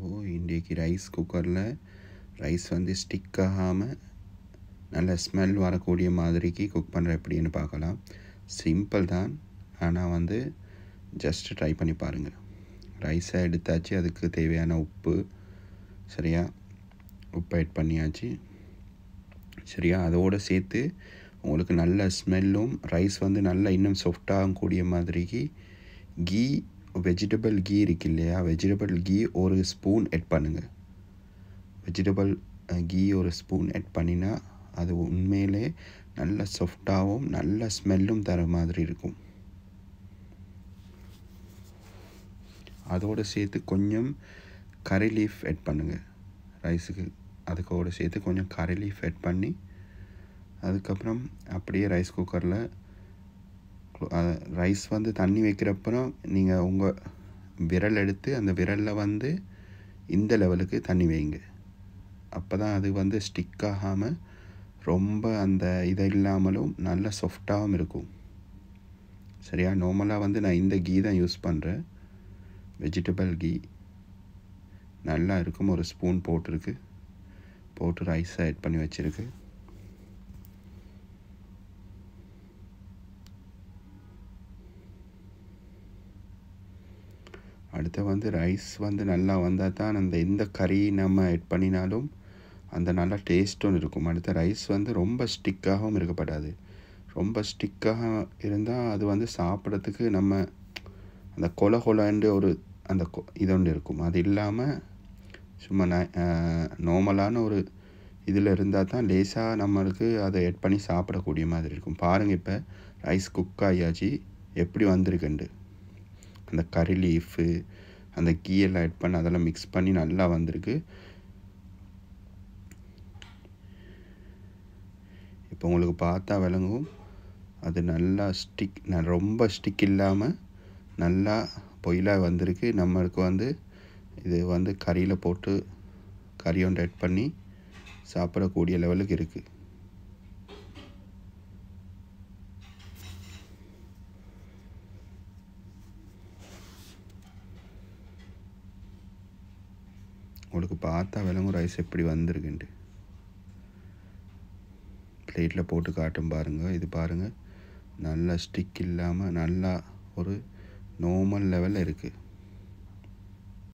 இன்றைக்கு ரைஸ் குக்கரில் ரைஸ் வந்து ஸ்டிக் ஆகாமல் நல்ல ஸ்மெல் வரக்கூடிய மாதிரிக்கு குக் பண்ணுற எப்படின்னு பார்க்கலாம். சிம்பிள் தான், ஆனால் வந்து ஜஸ்ட் ட்ரை பண்ணி பாருங்கள். ரைஸை எடுத்தாச்சு, அதுக்கு தேவையான உப்பு சரியா உப்பு ஆட் பண்ணியாச்சு சரியா. அதோடு சேர்த்து உங்களுக்கு நல்ல ஸ்மெல்லும் ரைஸ் வந்து நல்லா இன்னும் சாஃப்டாகக்கூடிய மாதிரிக்கு கீ வெஜிடபிள் கீ இருக்கு இல்லையா, வெஜிடபிள் கீ ஒரு ஸ்பூன் ஆட் பண்ணுங்கள். வெஜிடபிள் கீ ஒரு ஸ்பூன் ஆட் பண்ணினா அது உண்மையிலே நல்ல சாஃப்டாகவும் நல்ல ஸ்மெல்லும் தர மாதிரி இருக்கும். அதோடு சேர்த்து கொஞ்சம் கறி லீஃப் ஆட் பண்ணுங்கள் ரைஸுக்கு. அதுக்கோடு சேர்த்து கொஞ்சம் கறி லீஃப் ஆட் பண்ணி அதுக்கப்புறம் அப்படியே ரைஸ் குக்கரில் ரைஸ் வந்து தண்ணி வைக்கிறப்பறம் நீங்கள் உங்கள் விரல் எடுத்து அந்த விரலில் வந்து இந்த லெவலுக்கு தண்ணி வைங்க. அப்போ தான் அது வந்து ஸ்டிக் ஆகாமல் ரொம்ப அந்த இதை இல்லாமலும் நல்ல சாஃப்டாகவும் இருக்கும் சரியா. நார்மலாக வந்து நான் இந்த கீ தான் யூஸ் பண்ணுறேன், வெஜிடபிள் கீ நல்லா இருக்கும். ஒரு ஸ்பூன் போட்டு ரைஸை ஆட் பண்ணி வச்சுருக்கு. அடுத்து வந்து ரைஸ் வந்து நல்லா வந்தால் தான் அந்த எந்த கறி நம்ம ஆட் பண்ணினாலும் அந்த நல்லா டேஸ்ட்டும் இருக்கும். அடுத்த ரைஸ் வந்து ரொம்ப ஸ்டிக்காகவும் இருக்கப்படாது. ரொம்ப ஸ்டிக்காக இருந்தால் அது வந்து சாப்பிட்றதுக்கு நம்ம அந்த கொலன்னு ஒரு அந்த இது ஒன்று இருக்கும். அது இல்லாமல் சும்மா நார்மலான ஒரு இதில் இருந்தால் தான் லேசாக நம்மளுக்கு அதை ஆட் பண்ணி சாப்பிடக்கூடிய மாதிரி இருக்கும். பாருங்கள், இப்போ ரைஸ் குக் ஆகியாச்சு, எப்படி வந்திருக்குண்டு. அந்த கறி லீஃபு அந்த கீயெல்லாம் ஆட் பண்ணி அதெல்லாம் மிக்ஸ் பண்ணி நல்லா வந்திருக்கு. இப்போ உங்களுக்கு பார்த்தா விளங்கும், அது நல்லா ரொம்ப ஸ்டிக் இல்லாமல் நல்லா பொயிலாக வந்திருக்கு. நம்மளுக்கு வந்து இது வந்து கறியில் போட்டு கறி ஒன்று ஆட் பண்ணி சாப்பிடக்கூடிய லெவலுக்கு இருக்குது. உங்களுக்கு பார்த்தா விளங்கும் ரைஸ் எப்படி வந்திருக்குண்டு. பிளேட்டில் போட்டு காட்டும் பாருங்கள். இது பாருங்கள், நல்லா ஸ்டிக் இல்லாமல் நல்லா ஒரு நார்மல் லெவலில் இருக்குது.